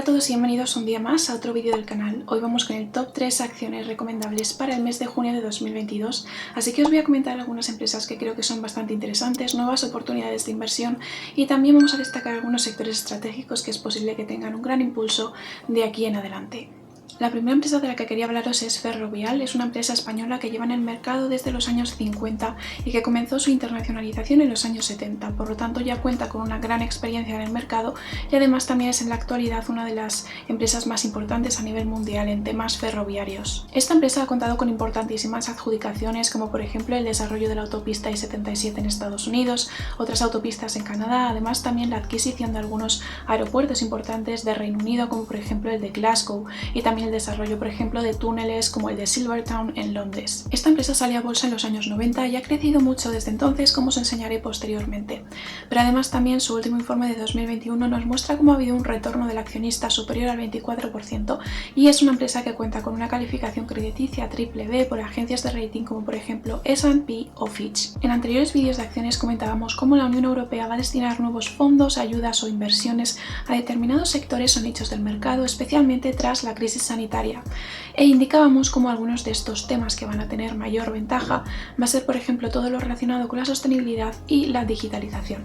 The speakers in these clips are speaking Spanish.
Hola a todos y bienvenidos un día más a otro vídeo del canal. Hoy vamos con el top 3 acciones recomendables para el mes de junio de 2022, así que os voy a comentar algunas empresas que creo que son bastante interesantes, nuevas oportunidades de inversión y también vamos a destacar algunos sectores estratégicos que es posible que tengan un gran impulso de aquí en adelante. La primera empresa de la que quería hablaros es Ferrovial. Es una empresa española que lleva en el mercado desde los años 50 y que comenzó su internacionalización en los años 70, por lo tanto ya cuenta con una gran experiencia en el mercado y además también es en la actualidad una de las empresas más importantes a nivel mundial en temas ferroviarios. Esta empresa ha contado con importantísimas adjudicaciones como por ejemplo el desarrollo de la autopista I-77 en Estados Unidos, otras autopistas en Canadá, además también la adquisición de algunos aeropuertos importantes de Reino Unido como por ejemplo el de Glasgow y también el desarrollo, por ejemplo, de túneles como el de Silvertown en Londres. Esta empresa salió a bolsa en los años 90 y ha crecido mucho desde entonces, como os enseñaré posteriormente. Pero además también su último informe de 2021 nos muestra cómo ha habido un retorno del accionista superior al 24% y es una empresa que cuenta con una calificación crediticia BBB por agencias de rating como por ejemplo S&P o Fitch. En anteriores vídeos de acciones comentábamos cómo la Unión Europea va a destinar nuevos fondos, ayudas o inversiones a determinados sectores o nichos del mercado, especialmente tras la crisis sanitaria, e indicábamos cómo algunos de estos temas que van a tener mayor ventaja va a ser por ejemplo todo lo relacionado con la sostenibilidad y la digitalización.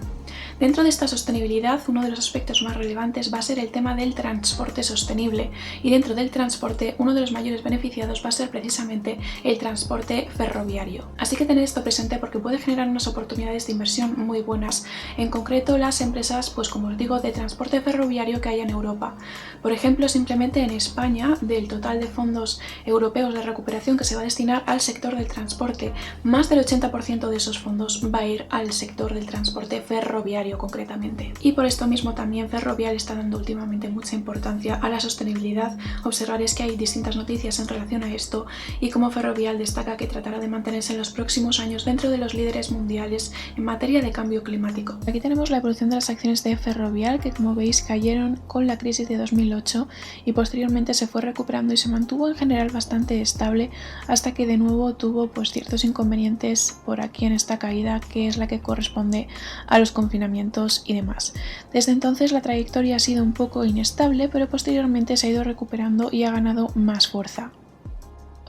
Dentro de esta sostenibilidad, uno de los aspectos más relevantes va a ser el tema del transporte sostenible y dentro del transporte uno de los mayores beneficiados va a ser precisamente el transporte ferroviario. Así que tened esto presente porque puede generar unas oportunidades de inversión muy buenas, en concreto las empresas, pues como os digo, de transporte ferroviario que hay en Europa. Por ejemplo, simplemente en España, del total de fondos europeos de recuperación que se va a destinar al sector del transporte, más del 80% de esos fondos va a ir al sector del transporte ferroviario concretamente. Y por esto mismo también Ferrovial está dando últimamente mucha importancia a la sostenibilidad. Observaréis que hay distintas noticias en relación a esto y como Ferrovial destaca que tratará de mantenerse en los próximos años dentro de los líderes mundiales en materia de cambio climático. Aquí tenemos la evolución de las acciones de Ferrovial que, como veis, cayeron con la crisis de 2008 y posteriormente se fue recuperando y se mantuvo en general bastante estable hasta que de nuevo tuvo ciertos inconvenientes por aquí en esta caída, que es la que corresponde a los confinamientos y demás. Desde entonces la trayectoria ha sido un poco inestable, pero posteriormente se ha ido recuperando y ha ganado más fuerza.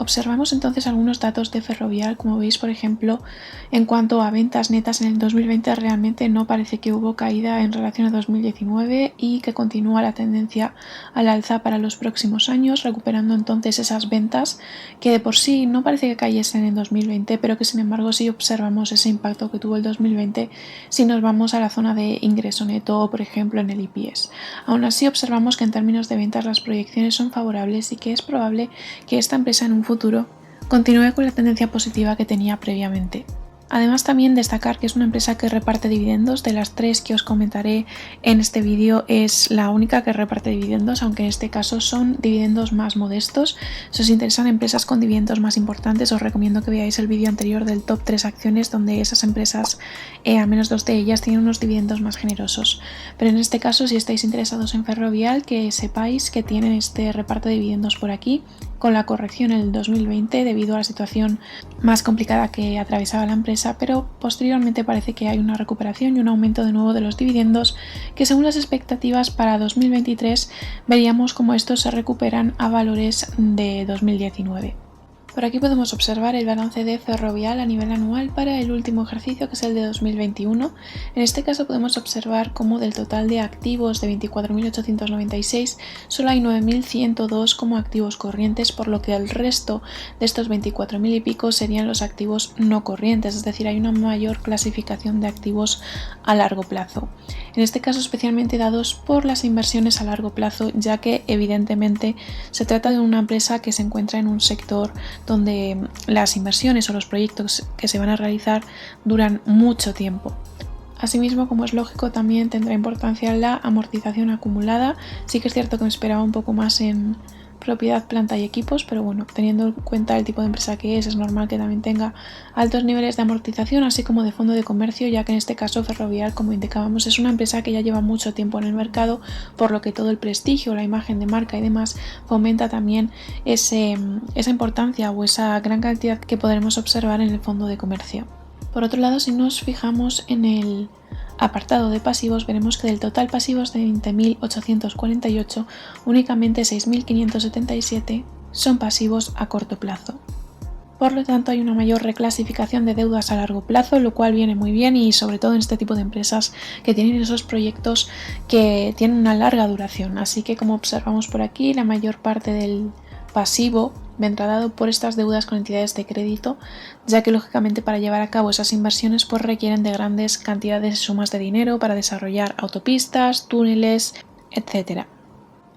Observamos entonces algunos datos de Ferrovial, como veis por ejemplo en cuanto a ventas netas en el 2020 realmente no parece que hubo caída en relación a 2019 y que continúa la tendencia al alza para los próximos años, recuperando entonces esas ventas que de por sí no parece que cayesen en 2020, pero que sin embargo sí observamos ese impacto que tuvo el 2020 si nos vamos a la zona de ingreso neto o por ejemplo en el EPS. Aún así observamos que en términos de ventas las proyecciones son favorables y que es probable que esta empresa en un futuro continúe con la tendencia positiva que tenía previamente. Además también destacar que es una empresa que reparte dividendos. De las tres que os comentaré en este vídeo es la única que reparte dividendos, aunque en este caso son dividendos más modestos. Si os interesan empresas con dividendos más importantes os recomiendo que veáis el vídeo anterior del top 3 acciones donde esas empresas, al menos dos de ellas, tienen unos dividendos más generosos. Pero en este caso, si estáis interesados en Ferrovial, que sepáis que tienen este reparto de dividendos por aquí, con la corrección en el 2020 debido a la situación más complicada que atravesaba la empresa, pero posteriormente parece que hay una recuperación y un aumento de nuevo de los dividendos que según las expectativas para 2023 veríamos como estos se recuperan a valores de 2019. Por aquí podemos observar el balance de Ferrovial a nivel anual para el último ejercicio, que es el de 2021. En este caso podemos observar cómo del total de activos de 24.896 solo hay 9.102 como activos corrientes, por lo que el resto de estos 24.000 y pico serían los activos no corrientes, es decir, hay una mayor clasificación de activos a largo plazo. En este caso especialmente dados por las inversiones a largo plazo, ya que evidentemente se trata de una empresa que se encuentra en un sector donde las inversiones o los proyectos que se van a realizar duran mucho tiempo. Asimismo, como es lógico, también tendrá importancia la amortización acumulada. Sí que es cierto que me esperaba un poco más en propiedad, planta y equipos, pero bueno, teniendo en cuenta el tipo de empresa que es normal que también tenga altos niveles de amortización, así como de fondo de comercio, ya que en este caso Ferrovial, como indicábamos, es una empresa que ya lleva mucho tiempo en el mercado, por lo que todo el prestigio, la imagen de marca y demás fomenta también esa importancia o esa gran cantidad que podremos observar en el fondo de comercio. Por otro lado, si nos fijamos en el apartado de pasivos, veremos que del total pasivos de 20.848, únicamente 6.577 son pasivos a corto plazo. Por lo tanto, hay una mayor reclasificación de deudas a largo plazo, lo cual viene muy bien y sobre todo en este tipo de empresas que tienen esos proyectos que tienen una larga duración. Así que, como observamos por aquí, la mayor parte del pasivo vendrá dado por estas deudas con entidades de crédito, ya que lógicamente para llevar a cabo esas inversiones pues requieren de grandes cantidades de sumas de dinero para desarrollar autopistas, túneles, etc.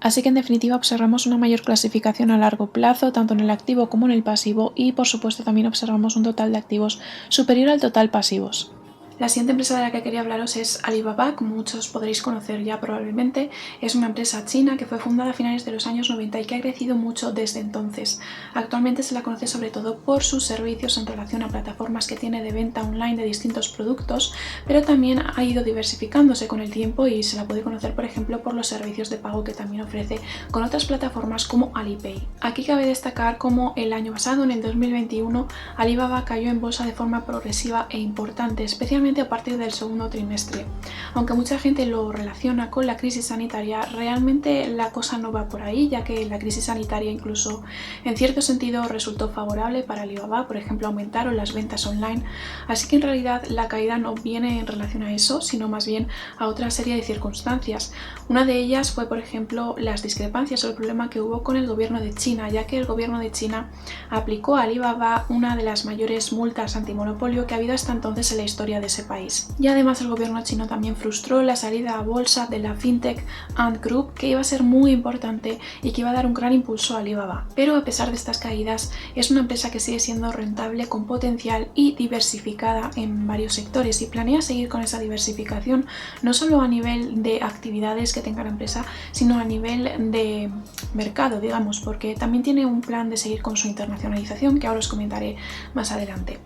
Así que en definitiva observamos una mayor clasificación a largo plazo, tanto en el activo como en el pasivo, y por supuesto también observamos un total de activos superior al total pasivos. La siguiente empresa de la que quería hablaros es Alibaba, como muchos podréis conocer ya probablemente. Es una empresa china que fue fundada a finales de los años 90 y que ha crecido mucho desde entonces. Actualmente se la conoce sobre todo por sus servicios en relación a plataformas que tiene de venta online de distintos productos, pero también ha ido diversificándose con el tiempo y se la puede conocer, por ejemplo, por los servicios de pago que también ofrece con otras plataformas como Alipay. Aquí cabe destacar cómo el año pasado, en el 2021, Alibaba cayó en bolsa de forma progresiva e importante, especialmente a partir del segundo trimestre. Aunque mucha gente lo relaciona con la crisis sanitaria, realmente la cosa no va por ahí, ya que la crisis sanitaria incluso en cierto sentido resultó favorable para Alibaba. Por ejemplo, aumentaron las ventas online, así que en realidad la caída no viene en relación a eso, sino más bien a otra serie de circunstancias. Una de ellas fue, por ejemplo, las discrepancias o el problema que hubo con el gobierno de China, ya que el gobierno de China aplicó a Alibaba una de las mayores multas antimonopolio que ha habido hasta entonces en la historia de ese país. Y además el gobierno chino también frustró la salida a bolsa de la fintech Ant Group, que iba a ser muy importante y que iba a dar un gran impulso a Alibaba. Pero a pesar de estas caídas, es una empresa que sigue siendo rentable, con potencial y diversificada en varios sectores, y planea seguir con esa diversificación no solo a nivel de actividades que tenga la empresa, sino a nivel de mercado, digamos, porque también tiene un plan de seguir con su internacionalización, que ahora os comentaré más adelante.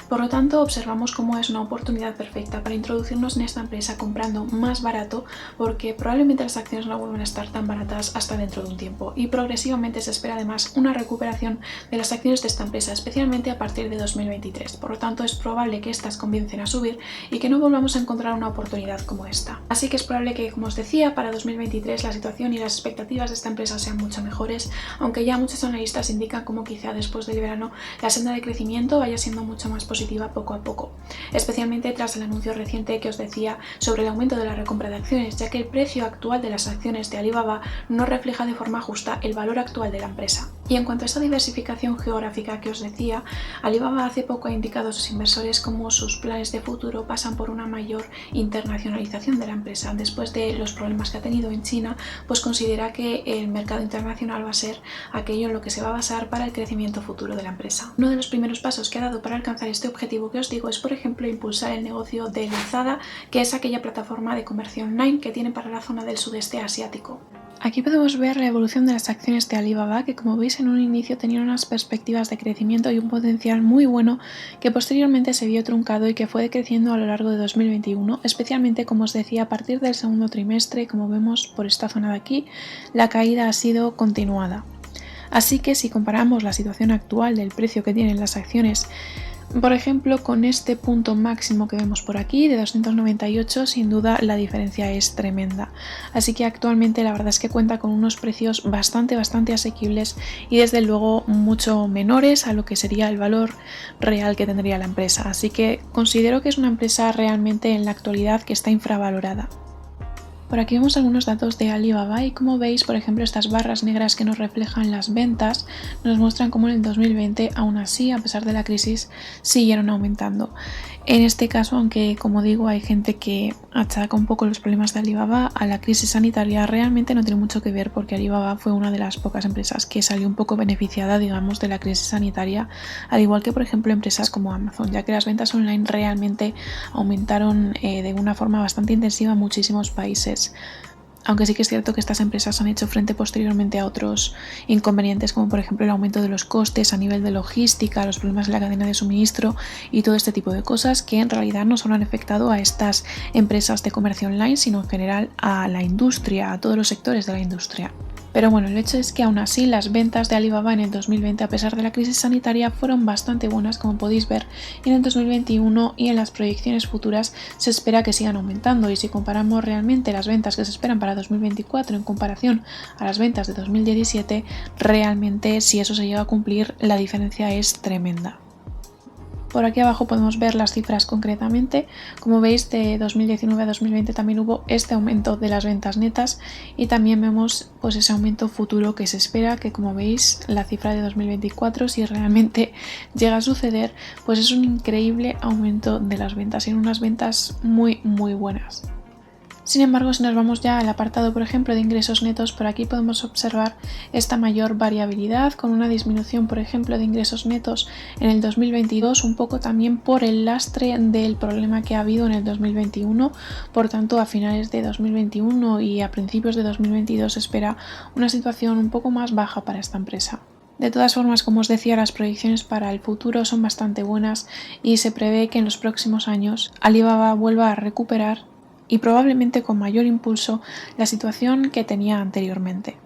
Por lo tanto, observamos cómo es una oportunidad perfecta para introducirnos en esta empresa comprando más barato, porque probablemente las acciones no vuelvan a estar tan baratas hasta dentro de un tiempo, y progresivamente se espera además una recuperación de las acciones de esta empresa, especialmente a partir de 2023. Por lo tanto, es probable que estas comiencen a subir y que no volvamos a encontrar una oportunidad como esta. Así que es probable que, como os decía, para 2023 la situación y las expectativas de esta empresa sean mucho mejores, aunque ya muchos analistas indican cómo quizá después del verano la senda de crecimiento vaya siendo mucho más positiva poco a poco, especialmente tras el anuncio reciente que os decía sobre el aumento de la recompra de acciones, ya que el precio actual de las acciones de Alibaba no refleja de forma justa el valor actual de la empresa. Y en cuanto a esta diversificación geográfica que os decía, Alibaba hace poco ha indicado a sus inversores cómo sus planes de futuro pasan por una mayor internacionalización de la empresa. Después de los problemas que ha tenido en China, pues considera que el mercado internacional va a ser aquello en lo que se va a basar para el crecimiento futuro de la empresa. Uno de los primeros pasos que ha dado para alcanzar este objetivo que os digo es, por ejemplo, impulsar el negocio de Lazada, que es aquella plataforma de comercio online que tiene para la zona del sudeste asiático. Aquí podemos ver la evolución de las acciones de Alibaba, que como veis en un inicio tenían unas perspectivas de crecimiento y un potencial muy bueno, que posteriormente se vio truncado y que fue decreciendo a lo largo de 2021, especialmente, como os decía, a partir del segundo trimestre. Como vemos por esta zona de aquí, la caída ha sido continuada. Así que si comparamos la situación actual del precio que tienen las acciones, por ejemplo, con este punto máximo que vemos por aquí de 298, sin duda la diferencia es tremenda. Así que actualmente la verdad es que cuenta con unos precios bastante asequibles y desde luego mucho menores a lo que sería el valor real que tendría la empresa. Así que considero que es una empresa realmente en la actualidad que está infravalorada. Por aquí vemos algunos datos de Alibaba y, como veis, por ejemplo, estas barras negras que nos reflejan las ventas nos muestran cómo en el 2020, aún así, a pesar de la crisis, siguieron aumentando. En este caso, aunque como digo, hay gente que achaca un poco los problemas de Alibaba a la crisis sanitaria, realmente no tiene mucho que ver, porque Alibaba fue una de las pocas empresas que salió un poco beneficiada, digamos, de la crisis sanitaria, al igual que, por ejemplo, empresas como Amazon, ya que las ventas online realmente aumentaron de una forma bastante intensiva en muchísimos países. Aunque sí que es cierto que estas empresas han hecho frente posteriormente a otros inconvenientes, como por ejemplo el aumento de los costes a nivel de logística, los problemas en la cadena de suministro y todo este tipo de cosas, que en realidad no solo han afectado a estas empresas de comercio online, sino en general a la industria, a todos los sectores de la industria. Pero bueno, el hecho es que aún así las ventas de Alibaba en el 2020, a pesar de la crisis sanitaria, fueron bastante buenas, como podéis ver, y en el 2021 y en las proyecciones futuras se espera que sigan aumentando. Y si comparamos realmente las ventas que se esperan para 2024 en comparación a las ventas de 2017, realmente si eso se llega a cumplir, la diferencia es tremenda. Por aquí abajo podemos ver las cifras concretamente. Como veis, de 2019 a 2020 también hubo este aumento de las ventas netas y también vemos pues ese aumento futuro que se espera, que como veis la cifra de 2024, si realmente llega a suceder, pues es un increíble aumento de las ventas y en unas ventas muy buenas. Sin embargo, si nos vamos ya al apartado, por ejemplo, de ingresos netos, por aquí podemos observar esta mayor variabilidad con una disminución, por ejemplo, de ingresos netos en el 2022, un poco también por el lastre del problema que ha habido en el 2021. Por tanto, a finales de 2021 y a principios de 2022 se espera una situación un poco más baja para esta empresa. De todas formas, como os decía, las proyecciones para el futuro son bastante buenas y se prevé que en los próximos años Alibaba vuelva a recuperar y probablemente con mayor impulso la situación que tenía anteriormente.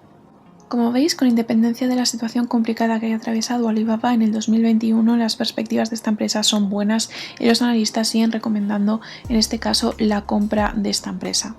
Como veis, con independencia de la situación complicada que haya atravesado Alibaba en el 2021, las perspectivas de esta empresa son buenas y los analistas siguen recomendando, en este caso, la compra de esta empresa.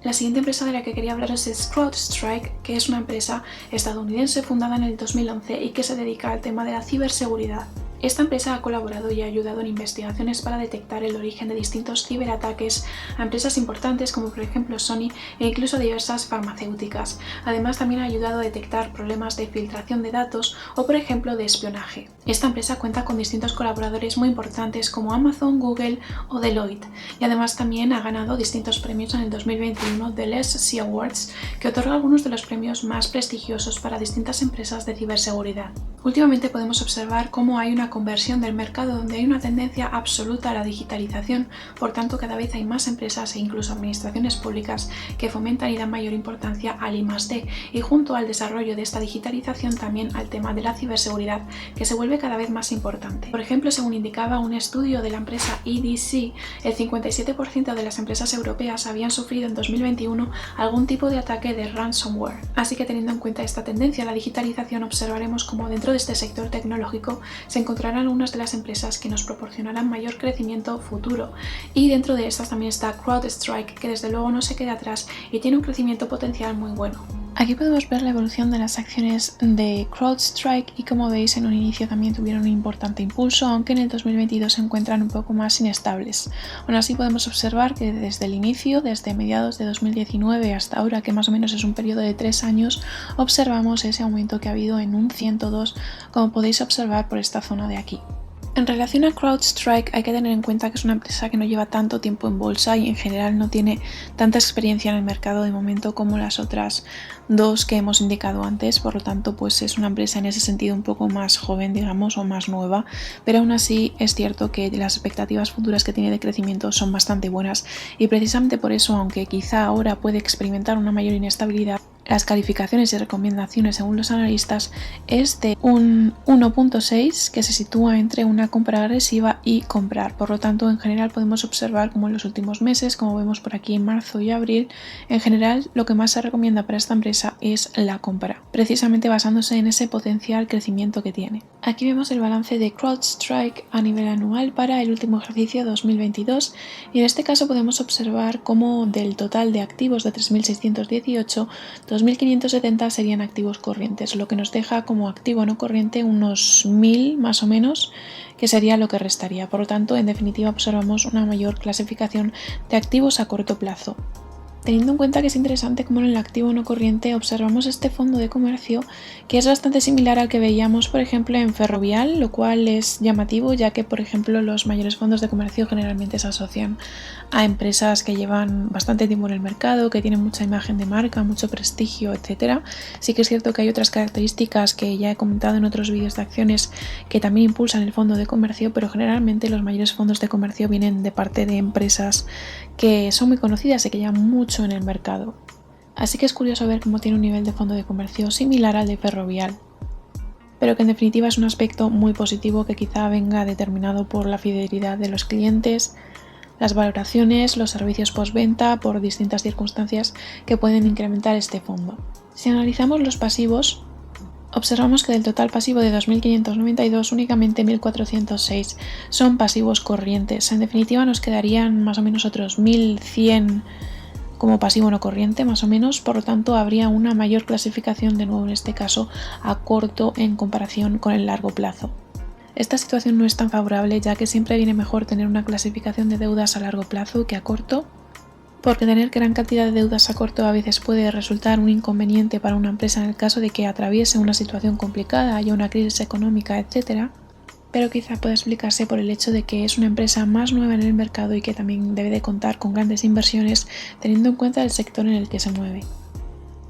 La siguiente empresa de la que quería hablaros es CrowdStrike, que es una empresa estadounidense fundada en el 2011 y que se dedica al tema de la ciberseguridad. Esta empresa ha colaborado y ha ayudado en investigaciones para detectar el origen de distintos ciberataques a empresas importantes como por ejemplo Sony e incluso a diversas farmacéuticas. Además también ha ayudado a detectar problemas de filtración de datos o por ejemplo de espionaje. Esta empresa cuenta con distintos colaboradores muy importantes como Amazon, Google o Deloitte y además también ha ganado distintos premios en el 2021 de Les C Awards, que otorga algunos de los premios más prestigiosos para distintas empresas de ciberseguridad. Últimamente podemos observar cómo hay una conversión del mercado donde hay una tendencia absoluta a la digitalización, por tanto cada vez hay más empresas e incluso administraciones públicas que fomentan y dan mayor importancia al I+D y junto al desarrollo de esta digitalización también al tema de la ciberseguridad que se vuelve cada vez más importante. Por ejemplo, según indicaba un estudio de la empresa EDC, el 57% de las empresas europeas habían sufrido en 2021 algún tipo de ataque de ransomware. Así que teniendo en cuenta esta tendencia a la digitalización, observaremos cómo dentro de este sector tecnológico se encontrarán algunas de las empresas que nos proporcionarán mayor crecimiento futuro y dentro de estas también está CrowdStrike, que desde luego no se queda atrás y tiene un crecimiento potencial muy bueno. Aquí podemos ver la evolución de las acciones de CrowdStrike y como veis en un inicio también tuvieron un importante impulso, aunque en el 2022 se encuentran un poco más inestables. Aún así podemos observar que desde el inicio, desde mediados de 2019 hasta ahora, que más o menos es un periodo de 3 años, observamos ese aumento que ha habido en un 102, como podéis observar por esta zona de aquí. En relación a CrowdStrike hay que tener en cuenta que es una empresa que no lleva tanto tiempo en bolsa y en general no tiene tanta experiencia en el mercado de momento como las otras dos que hemos indicado antes, por lo tanto pues es una empresa en ese sentido un poco más joven, digamos, o más nueva, pero aún así es cierto que las expectativas futuras que tiene de crecimiento son bastante buenas y precisamente por eso, aunque quizá ahora puede experimentar una mayor inestabilidad, las calificaciones y recomendaciones según los analistas es de un 1.6 que se sitúa entre una compra agresiva y comprar. Por lo tanto, en general podemos observar como en los últimos meses, como vemos por aquí en marzo y abril, en general lo que más se recomienda para esta empresa es la compra, precisamente basándose en ese potencial crecimiento que tiene. Aquí vemos el balance de CrowdStrike a nivel anual para el último ejercicio 2022 y en este caso podemos observar cómo del total de activos de 3.618, 2.570 serían activos corrientes, lo que nos deja como activo no corriente unos 1.000 más o menos, que sería lo que restaría. Por lo tanto, en definitiva, observamos una mayor clasificación de activos a corto plazo. Teniendo en cuenta que es interesante como en el activo no corriente observamos este fondo de comercio que es bastante similar al que veíamos por ejemplo en Ferrovial, lo cual es llamativo ya que por ejemplo los mayores fondos de comercio generalmente se asocian a empresas que llevan bastante tiempo en el mercado, que tienen mucha imagen de marca, mucho prestigio, etc. Sí que es cierto que hay otras características que ya he comentado en otros vídeos de acciones que también impulsan el fondo de comercio, pero generalmente los mayores fondos de comercio vienen de parte de empresas que son muy conocidas y que llevan mucho en el mercado. Así que es curioso ver cómo tiene un nivel de fondo de comercio similar al de Ferrovial, pero que en definitiva es un aspecto muy positivo que quizá venga determinado por la fidelidad de los clientes, las valoraciones, los servicios postventa, por distintas circunstancias que pueden incrementar este fondo. Si analizamos los pasivos, observamos que del total pasivo de 2.592, únicamente 1.406 son pasivos corrientes. En definitiva, nos quedarían más o menos otros 1.100 como pasivo no corriente, más o menos. Por lo tanto, habría una mayor clasificación, de nuevo en este caso, a corto en comparación con el largo plazo. Esta situación no es tan favorable, ya que siempre viene mejor tener una clasificación de deudas a largo plazo que a corto, porque tener gran cantidad de deudas a corto a veces puede resultar un inconveniente para una empresa en el caso de que atraviese una situación complicada, haya una crisis económica, etc. Pero quizá pueda explicarse por el hecho de que es una empresa más nueva en el mercado y que también debe de contar con grandes inversiones, teniendo en cuenta el sector en el que se mueve.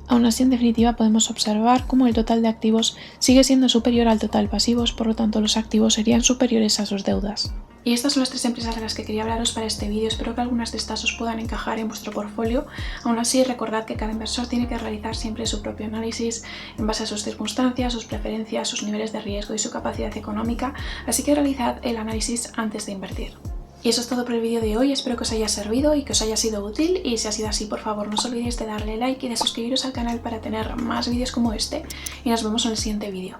Aún así, en definitiva, podemos observar cómo el total de activos sigue siendo superior al total pasivos, por lo tanto los activos serían superiores a sus deudas. Y estas son las 3 empresas de las que quería hablaros para este vídeo. Espero que algunas de estas os puedan encajar en vuestro portfolio. Aún así, recordad que cada inversor tiene que realizar siempre su propio análisis en base a sus circunstancias, sus preferencias, sus niveles de riesgo y su capacidad económica, así que realizad el análisis antes de invertir. Y eso es todo por el vídeo de hoy, espero que os haya servido y que os haya sido útil, y si ha sido así, por favor no os olvidéis de darle like y de suscribiros al canal para tener más vídeos como este, y nos vemos en el siguiente vídeo.